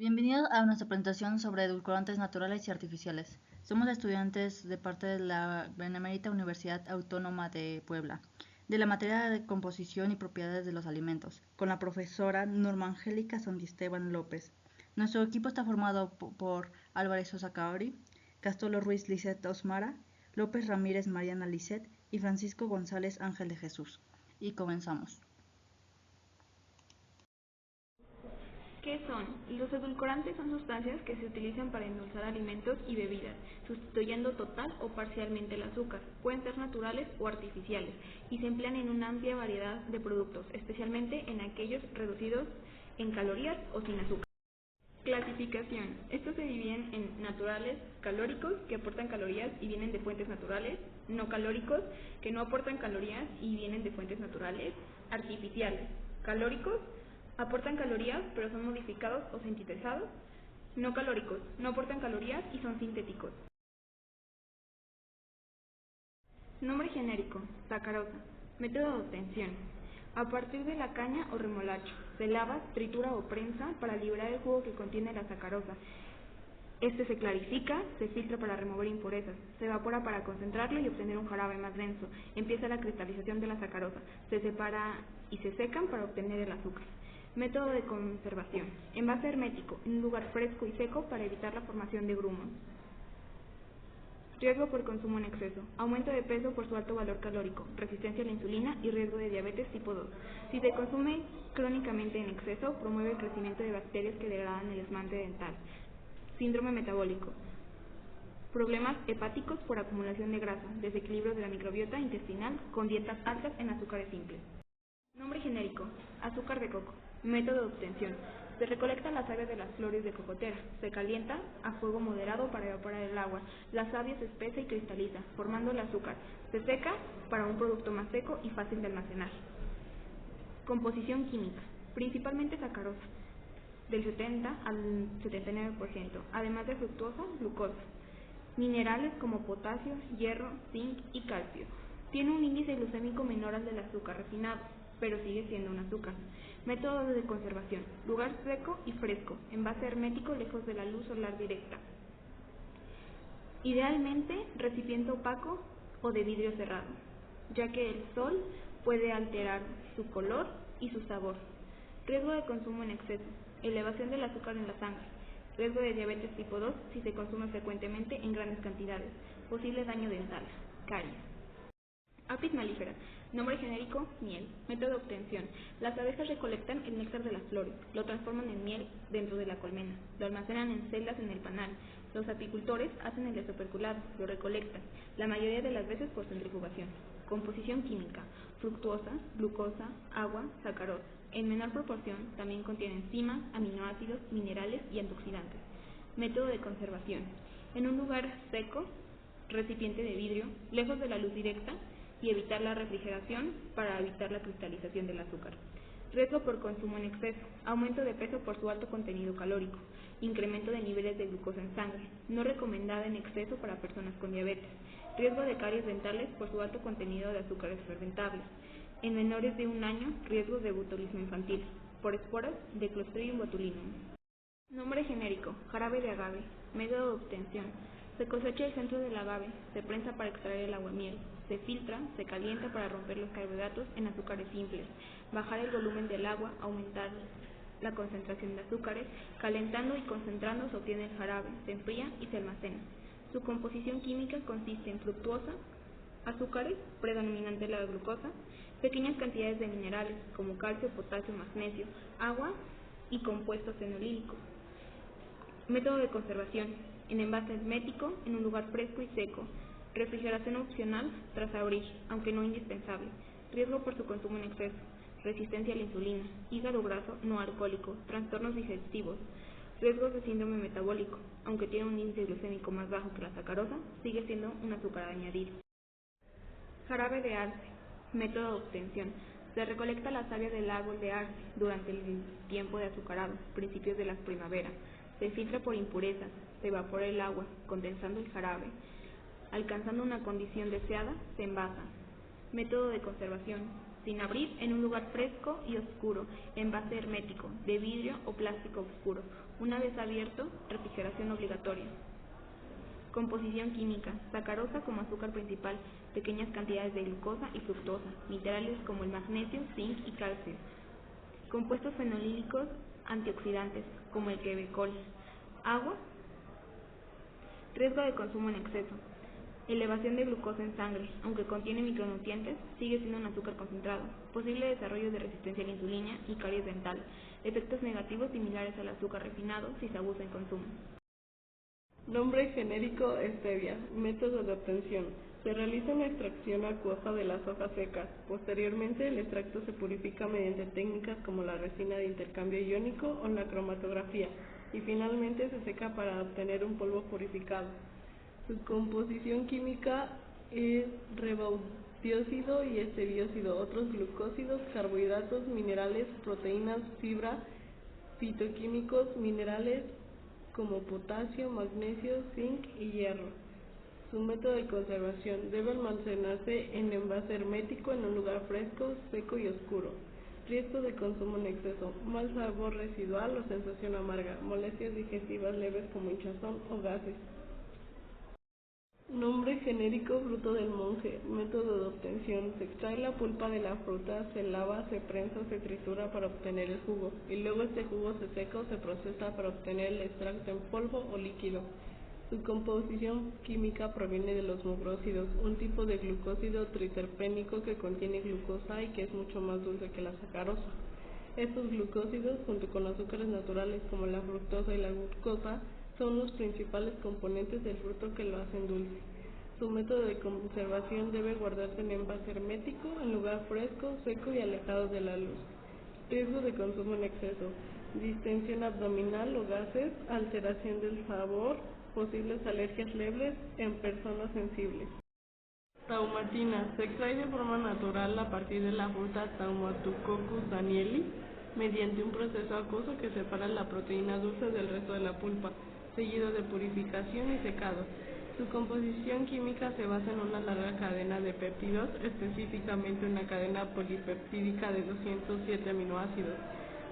Bienvenidos a nuestra presentación sobre edulcorantes naturales y artificiales. Somos estudiantes de parte de la Benemérita Universidad Autónoma de Puebla, de la materia de composición y propiedades de los alimentos, con la profesora Norma Angélica Santisteban López. Nuestro equipo está formado por Álvarez Sosa Caori, Castolo Ruiz Lisset Osmara, López Ramírez Mariana Lisset y Francisco González Ángel de Jesús. Y comenzamos. ¿Qué son? Los edulcorantes son sustancias que se utilizan para endulzar alimentos y bebidas, sustituyendo total o parcialmente el azúcar. Pueden ser naturales o artificiales y se emplean en una amplia variedad de productos, especialmente en aquellos reducidos en calorías o sin azúcar. Clasificación. Estos se dividen en naturales, calóricos, que aportan calorías y vienen de fuentes naturales, no calóricos, que no aportan calorías y vienen de fuentes naturales, artificiales, calóricos, aportan calorías pero son modificados o sintetizados, no calóricos, no aportan calorías y son sintéticos. Nombre genérico, sacarosa. Método de obtención. A partir de la caña o remolacho, se lava, tritura o prensa para liberar el jugo que contiene la sacarosa. Este se clarifica, se filtra para remover impurezas, se evapora para concentrarlo y obtener un jarabe más denso. Empieza la cristalización de la sacarosa, se separa y se secan para obtener el azúcar. Método de conservación. Envase hermético, en un lugar fresco y seco para evitar la formación de grumos. Riesgo por consumo en exceso. Aumento de peso por su alto valor calórico, resistencia a la insulina y riesgo de diabetes tipo 2. Si se consume crónicamente en exceso, promueve el crecimiento de bacterias que degradan el esmalte dental. Síndrome metabólico. Problemas hepáticos por acumulación de grasa, desequilibrio de la microbiota intestinal con dietas altas en azúcares simples. Nombre genérico, azúcar de coco. Método de obtención. Se recolecta la savia de las flores de cocotera, se calienta a fuego moderado para evaporar el agua, la savia se espesa y cristaliza, formando el azúcar. Se seca para un producto más seco y fácil de almacenar. Composición química, principalmente sacarosa, del 70 al 79%, además de fructosa, glucosa. Minerales como potasio, hierro, zinc y calcio. Tiene un índice glucémico menor al del azúcar refinado, pero sigue siendo un azúcar. Método de conservación. Lugar seco y fresco, envase hermético lejos de la luz solar directa. Idealmente, recipiente opaco o de vidrio cerrado, ya que el sol puede alterar su color y su sabor. Riesgo de consumo en exceso. Elevación del azúcar en la sangre. Riesgo de diabetes tipo 2 si se consume frecuentemente en grandes cantidades. Posible daño dental. Caries. Apis mellifera. Nombre genérico, miel. Método de obtención. Las abejas recolectan el néctar de las flores, lo transforman en miel dentro de la colmena, lo almacenan en celdas en el panal. Los apicultores hacen el desoperculado, lo recolectan, la mayoría de las veces por centrifugación. Composición química. Fructuosa, glucosa, agua, sacarosa. En menor proporción también contiene enzimas, aminoácidos, minerales y antioxidantes. Método de conservación. En un lugar seco, recipiente de vidrio, lejos de la luz directa, y evitar la refrigeración para evitar la cristalización del azúcar. Riesgo por consumo en exceso, aumento de peso por su alto contenido calórico, incremento de niveles de glucosa en sangre, no recomendada en exceso para personas con diabetes, riesgo de caries dentales por su alto contenido de azúcares fermentables. En menores de 1 año, riesgo de botulismo infantil, por esporas de Clostridium botulinum. Nombre genérico, jarabe de agave. Método de obtención. Se cosecha el centro del agave, se prensa para extraer el aguamiel, se filtra, se calienta para romper los carbohidratos en azúcares simples, bajar el volumen del agua, aumentar la concentración de azúcares, calentando y concentrando se obtiene el jarabe, se enfría y se almacena. Su composición química consiste en fructuosa, azúcares, predominante la glucosa, pequeñas cantidades de minerales como calcio, potasio, magnesio, agua y compuestos fenolínicos. Método de conservación. En envase hermético, en un lugar fresco y seco. Refrigeración opcional tras abrir, aunque no indispensable. Riesgo por su consumo en exceso. Resistencia a la insulina. Hígado graso no alcohólico. Trastornos digestivos. Riesgos de síndrome metabólico. Aunque tiene un índice glucémico más bajo que la sacarosa, sigue siendo un azúcar añadido. Jarabe de arce. Método de obtención. Se recolecta la savia del árbol de arce durante el tiempo de azucarado, principios de la primavera. Se filtra por impurezas, se evapora el agua, condensando el jarabe. Alcanzando una condición deseada, se envasa. Método de conservación. sin abrir, en un lugar fresco y oscuro, envase hermético, de vidrio o plástico oscuro. Una vez abierto, refrigeración obligatoria. Composición química: sacarosa como azúcar principal, pequeñas cantidades de glucosa y fructosa, minerales como el magnesio, zinc y calcio. Compuestos fenolínicos antioxidantes, como el quercol. Agua. Riesgo de consumo en exceso: elevación de glucosa en sangre, aunque contiene micronutrientes, sigue siendo un azúcar concentrado. Posible desarrollo de resistencia a la insulina y caries dental. Efectos negativos similares al azúcar refinado si se abusa en consumo. Nombre genérico: stevia. Método de obtención: se realiza una extracción acuosa de las hojas secas. Posteriormente, el extracto se purifica mediante técnicas como la resina de intercambio iónico o la cromatografía, y finalmente se seca para obtener un polvo purificado. Su composición química es ribodióxido y estereóxido, otros glucósidos, carbohidratos, minerales, proteínas, fibra, fitoquímicos, minerales como potasio, magnesio, zinc y hierro. Su método de conservación: debe almacenarse en envase hermético en un lugar fresco, seco y oscuro. Riesgo de consumo en exceso: mal sabor residual o sensación amarga, molestias digestivas leves como hinchazón o gases. Nombre genérico: fruto del monje. Método de obtención: se extrae la pulpa de la fruta, se lava, se prensa o se tritura para obtener el jugo, y luego este jugo se seca o se procesa para obtener el extracto en polvo o líquido. Su composición química proviene de los mucrósidos, un tipo de glucósido triterpénico que contiene glucosa y que es mucho más dulce que la sacarosa. Estos glucósidos, junto con azúcares naturales como la fructosa y la glucosa, son los principales componentes del fruto que lo hacen dulce. Su método de conservación: debe guardarse en envase hermético, en lugar fresco, seco y alejado de la luz. Riesgo de consumo en exceso: distensión abdominal o gases, alteración del sabor, posibles alergias leves en personas sensibles. Taumatina: se extrae de forma natural a partir de la fruta Taumatococcus danieli mediante un proceso acuoso que separa la proteína dulce del resto de la pulpa, seguido de purificación y secado. Su composición química se basa en una larga cadena de péptidos, específicamente una cadena polipeptídica de 207 aminoácidos.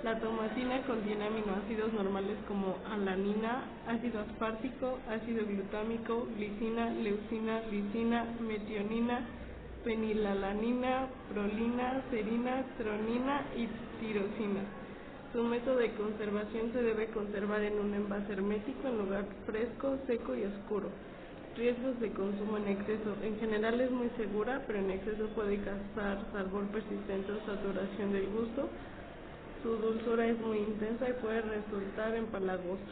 La taumatina contiene aminoácidos normales como alanina, ácido aspartico, ácido glutámico, glicina, leucina, lisina, metionina, fenilalanina, prolina, serina, tronina y tirosina. Su método de conservación: se debe conservar en un envase hermético en lugar fresco, seco y oscuro. Riesgos de consumo en exceso: en general es muy segura, pero en exceso puede causar sabor persistente o saturación del gusto. Su dulzura es muy intensa y puede resultar empalagosa.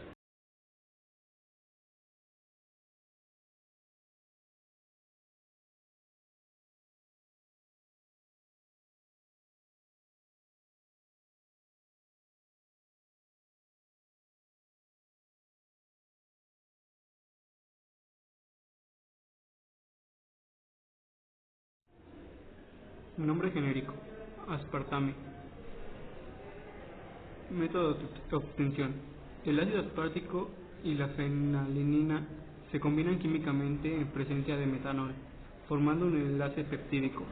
Nombre genérico: aspartame. Método de obtención: el ácido aspartico y la fenilalanina se combinan químicamente en presencia de metanol, formando un enlace peptídico.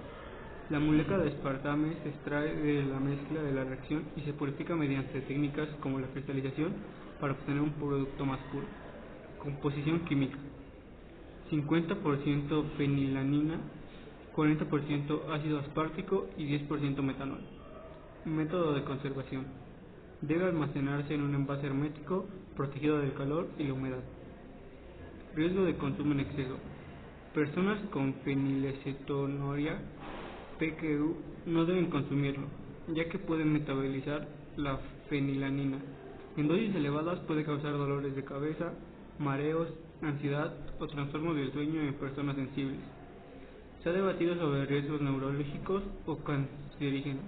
La molécula de aspartame se extrae de la mezcla de la reacción y se purifica mediante técnicas como la cristalización para obtener un producto más puro. Composición química: 50% fenilalanina, 40% ácido aspartico y 10% metanol. Método de conservación: debe almacenarse en un envase hermético protegido del calor y la humedad. Riesgo de consumo en exceso: personas con fenilacetonuria (PKU) no deben consumirlo, ya que puede metabolizar la fenilalanina. En dosis elevadas puede causar dolores de cabeza, mareos, ansiedad o trastornos del sueño en personas sensibles. Se ha debatido sobre riesgos neurológicos o cancerígenos,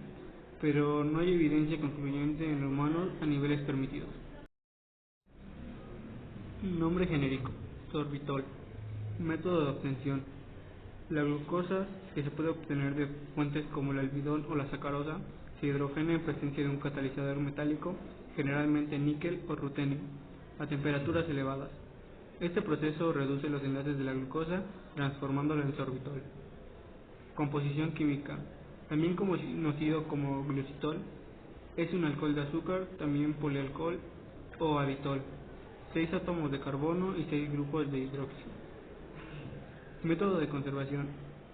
pero no hay evidencia concluyente en humanos a niveles permitidos. Nombre genérico: sorbitol. Método de obtención: la glucosa, que se puede obtener de fuentes como el almidón o la sacarosa, se hidrogena en presencia de un catalizador metálico, generalmente níquel o rutenio, a temperaturas elevadas. Este proceso reduce los enlaces de la glucosa, transformándola en sorbitol. Composición química: también conocido como glucitol. Es un alcohol de azúcar, también polialcohol o aditol, 6 átomos de carbono y 6 grupos de hidróxido. Método de conservación.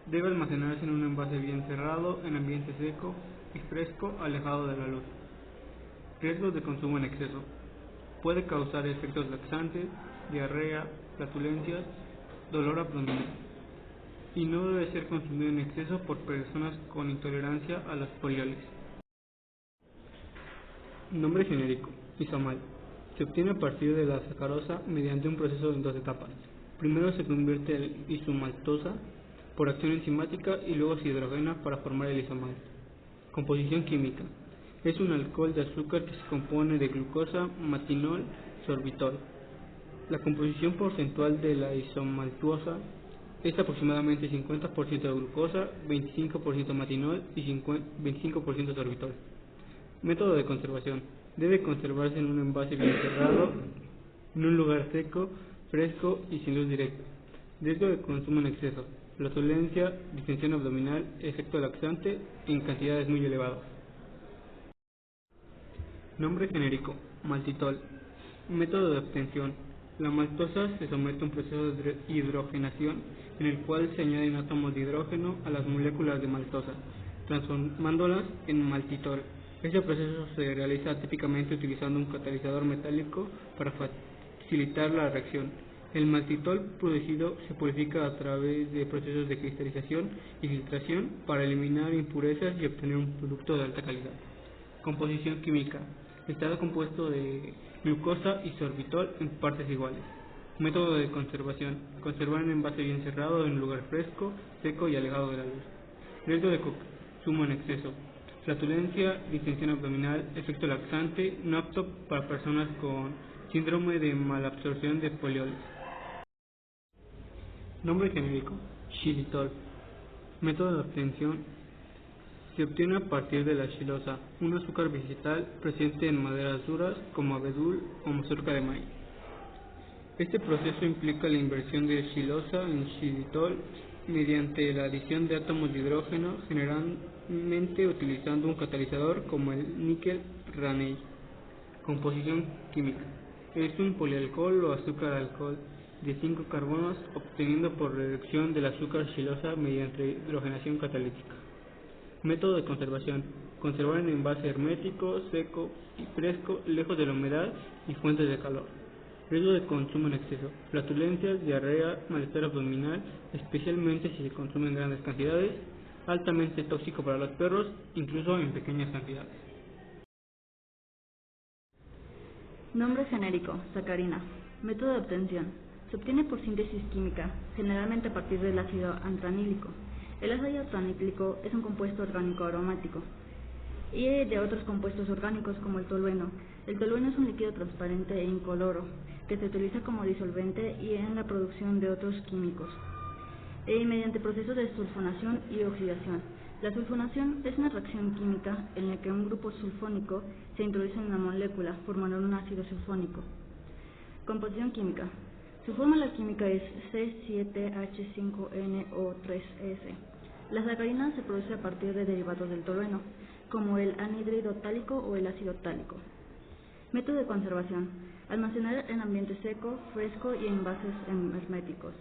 Debe almacenarse en un envase bien cerrado, en ambiente seco y fresco, alejado de la luz. Riesgos de consumo en exceso. Puede causar efectos laxantes, diarrea, flatulencias, dolor abdominal. Y no debe ser consumido en exceso por personas con intolerancia a las polioles. Nombre genérico: isomal. Se obtiene a partir de la sacarosa mediante un proceso en 2 etapas. Primero se convierte en isomaltosa por acción enzimática y luego se hidrogena para formar el isomal. Composición química. Es un alcohol de azúcar que se compone de glucosa, matinol, sorbitol. La composición porcentual de la isomaltosa es aproximadamente 50% de glucosa, 25% matinol y 25% sorbitol. Método de conservación. Debe conservarse en un envase bien cerrado, en un lugar seco, fresco y sin luz directa. Riesgo de consumo en exceso: flatulencia, distensión abdominal, efecto laxante en cantidades muy elevadas. Nombre genérico: maltitol. Método de obtención. La maltosa se somete a un proceso de hidrogenación en el cual se añaden átomos de hidrógeno a las moléculas de maltosa, transformándolas en maltitol. Este proceso se realiza típicamente utilizando un catalizador metálico para facilitar la reacción. El maltitol producido se purifica a través de procesos de cristalización y filtración para eliminar impurezas y obtener un producto de alta calidad. Composición química. Está compuesto de glucosa y sorbitol en partes iguales. Método de conservación. Conservar en envase bien cerrado en un lugar fresco, seco y alejado de la luz. Riesgo de consumo en exceso: flatulencia, distensión abdominal, efecto laxante, no apto para personas con síndrome de malabsorción de polioles. Nombre genérico: xilitol. Método de obtención. Se obtiene a partir de la xilosa, un azúcar vegetal presente en maderas duras como abedul o mazorca de maíz. Este proceso implica la inversión de xilosa en xilitol mediante la adición de átomos de hidrógeno, generalmente utilizando un catalizador como el níquel-raney. Composición química. Es un polialcohol o azúcar alcohol de 5 carbonos obtenido por reducción del azúcar xilosa mediante hidrogenación catalítica. Método de conservación. Conservar en envase hermético, seco y fresco, lejos de la humedad y fuentes de calor. Riesgo de consumo en exceso: flatulencias, diarrea, malestar abdominal, especialmente si se consume en grandes cantidades, altamente tóxico para los perros, incluso en pequeñas cantidades. Nombre genérico: sacarina. Método de obtención. Se obtiene por síntesis química, generalmente a partir del ácido antranílico. El ácido antranílico es un compuesto orgánico aromático y de otros compuestos orgánicos como el tolueno. El tolueno es un líquido transparente e incoloro que se utiliza como disolvente y en la producción de otros químicos mediante procesos de sulfonación y oxidación. La sulfonación es una reacción química en la que un grupo sulfónico se introduce en una molécula formando un ácido sulfónico. Composición química. Su fórmula química es C7H5NO3S. La sacarina se produce a partir de derivados del tolueno, como el anhídrido tálico o el ácido tálico. Método de conservación. Almacenar en ambiente seco, fresco y en envases herméticos.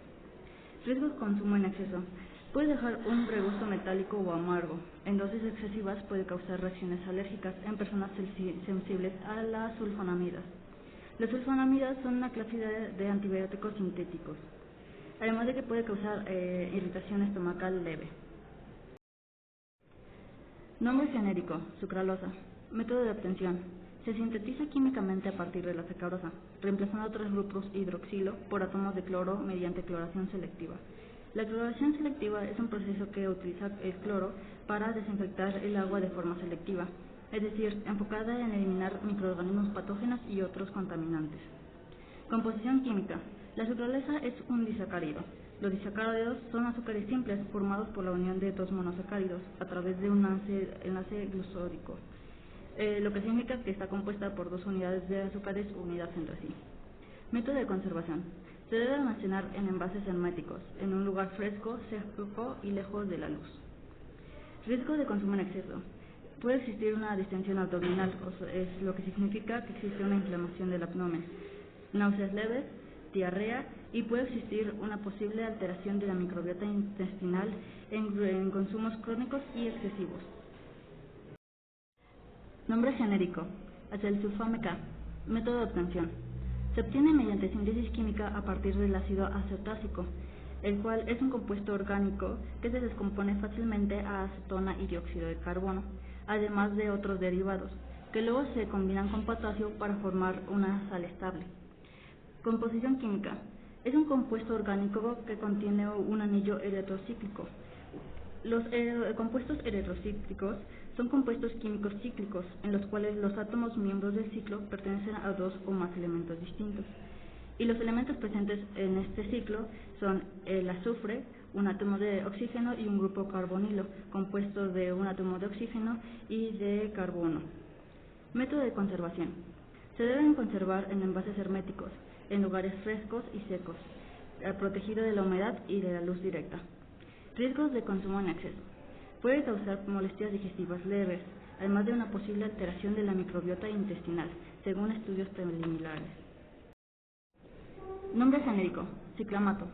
Riesgo de consumo en exceso. Puede dejar un regusto metálico o amargo. En dosis excesivas puede causar reacciones alérgicas en personas sensibles a las sulfonamidas. Las sulfonamidas son una clase de antibióticos sintéticos, además de que puede causar irritación estomacal leve. Nombre genérico: sucralosa. Método de obtención. Se sintetiza químicamente a partir de la sacarosa, reemplazando otros grupos hidroxilo por átomos de cloro mediante cloración selectiva. La cloración selectiva es un proceso que utiliza el cloro para desinfectar el agua de forma selectiva, es decir, enfocada en eliminar microorganismos patógenos y otros contaminantes. Composición química. La sucralosa es un disacárido. Los disacáridos son azúcares simples formados por la unión de dos monosacáridos a través de un enlace glucósico, lo que significa que está compuesta por dos unidades de azúcares unidas entre sí. Método de conservación. Se debe almacenar en envases herméticos, en un lugar fresco, seco y lejos de la luz. Riesgo de consumo en exceso. Puede existir una distensión abdominal, es lo que significa que existe una inflamación del abdomen, náuseas leves, diarrea y puede existir una posible alteración de la microbiota intestinal en consumos crónicos y excesivos. Nombre genérico: acesulfame K. Método de obtención: se obtiene mediante síntesis química a partir del ácido acetácico, el cual es un compuesto orgánico que se descompone fácilmente a acetona y dióxido de carbono, además de otros derivados, que luego se combinan con potasio para formar una sal estable. Composición química: es un compuesto orgánico que contiene un anillo eritrocíclico. Los compuestos eritrocíclicos son compuestos químicos cíclicos, en los cuales los átomos miembros del ciclo pertenecen a dos o más elementos distintos. Y los elementos presentes en este ciclo son el azufre, un átomo de oxígeno y un grupo carbonilo, compuestos de un átomo de oxígeno y de carbono. Método de conservación: se deben conservar en envases herméticos, en lugares frescos y secos, protegido de la humedad y de la luz directa. Riesgos de consumo en exceso: puede causar molestias digestivas leves, además de una posible alteración de la microbiota intestinal, según estudios preliminares. Nombre genérico: ciclamato.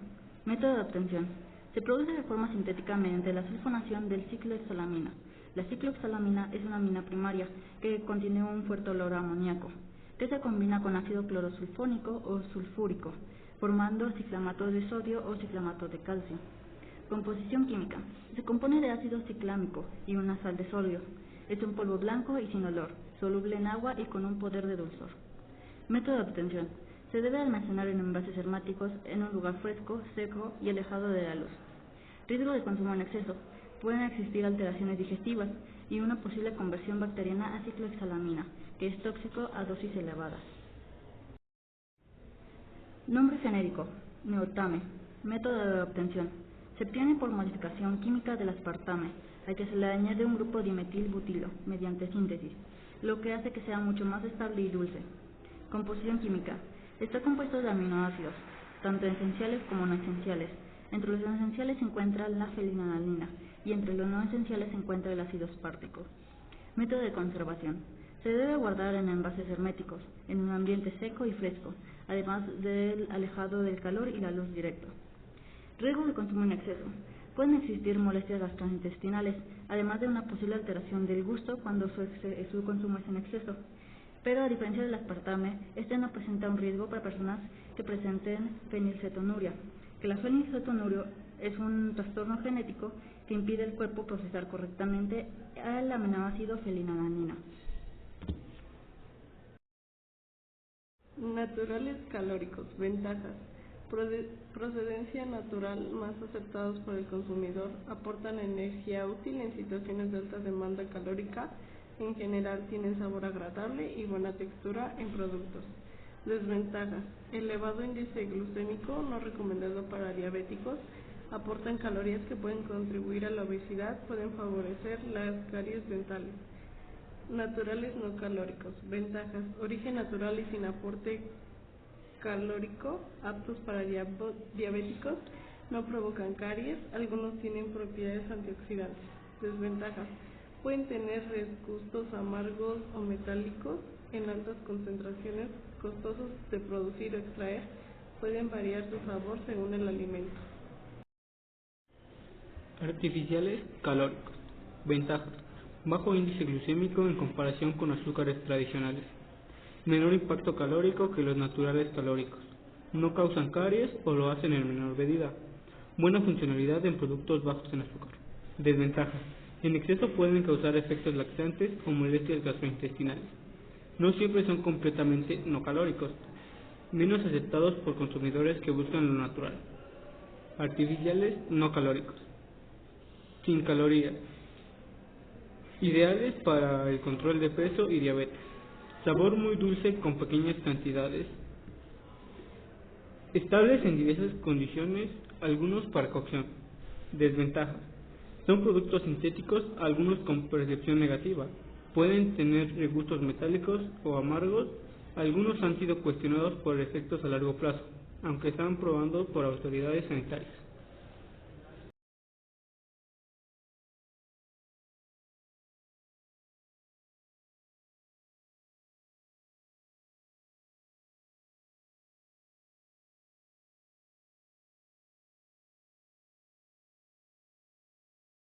Método de obtención: se produce de forma sintética mediante la sulfonación del ciclohexalamina. La ciclohexalamina es una amina primaria que contiene un fuerte olor a amoníaco, que se combina con ácido clorosulfónico o sulfúrico, formando ciclamato de sodio o ciclamato de calcio. Composición química: se compone de ácido ciclámico y una sal de sodio. Es un polvo blanco y sin olor, soluble en agua y con un poder de dulzor. Método de obtención: se debe almacenar en envases herméticos en un lugar fresco, seco y alejado de la luz. Riesgo de consumo en exceso: pueden existir alteraciones digestivas y una posible conversión bacteriana a ciclohexalamina, que es tóxico a dosis elevadas. Nombre genérico: neotame. Método de obtención: se obtiene por modificación química del aspartame, al que se le añade un grupo dimetilbutilo mediante síntesis, lo que hace que sea mucho más estable y dulce. Composición química: está compuesto de aminoácidos, tanto esenciales como no esenciales. Entre los esenciales se encuentra la fenilalanina y entre los no esenciales se encuentra el ácido aspartico. Método de conservación: se debe guardar en envases herméticos, en un ambiente seco y fresco, además del alejado del calor y la luz directa. Riesgo de consumo en exceso: pueden existir molestias gastrointestinales, además de una posible alteración del gusto cuando su consumo es en exceso. Pero a diferencia del aspartame, este no presenta un riesgo para personas que presenten fenilcetonuria, que la fenilcetonuria es un trastorno genético que impide al cuerpo procesar correctamente el aminoácido fenilalanina. Naturales calóricos. Ventajas: procedencia natural, más aceptados por el consumidor, aportan energía útil en situaciones de alta demanda calórica, en general tienen sabor agradable y buena textura en productos. Desventajas: elevado índice glucémico, no recomendado para diabéticos, aportan calorías que pueden contribuir a la obesidad, pueden favorecer las caries dentales. Naturales no calóricos. Ventajas: origen natural y sin aporte calórico, aptos para diabéticos, no provocan caries, algunos tienen propiedades antioxidantes. Desventajas: pueden tener gustos amargos o metálicos en altas concentraciones, costosos de producir o extraer, pueden variar su sabor según el alimento. Artificiales calóricos. Ventajas: bajo índice glucémico en comparación con azúcares tradicionales. Menor impacto calórico que los naturales calóricos. No causan caries o lo hacen en menor medida. Buena funcionalidad en productos bajos en azúcar. Desventajas: en exceso pueden causar efectos laxantes o molestias gastrointestinales. No siempre son completamente no calóricos. Menos aceptados por consumidores que buscan lo natural. Artificiales no calóricos. Sin calorías. Ideales para el control de peso y diabetes. Sabor muy dulce con pequeñas cantidades. Estables en diversas condiciones, algunos para cocción. Desventajas: son productos sintéticos, algunos con percepción negativa. Pueden tener gustos metálicos o amargos. Algunos han sido cuestionados por efectos a largo plazo, aunque están probando por autoridades sanitarias.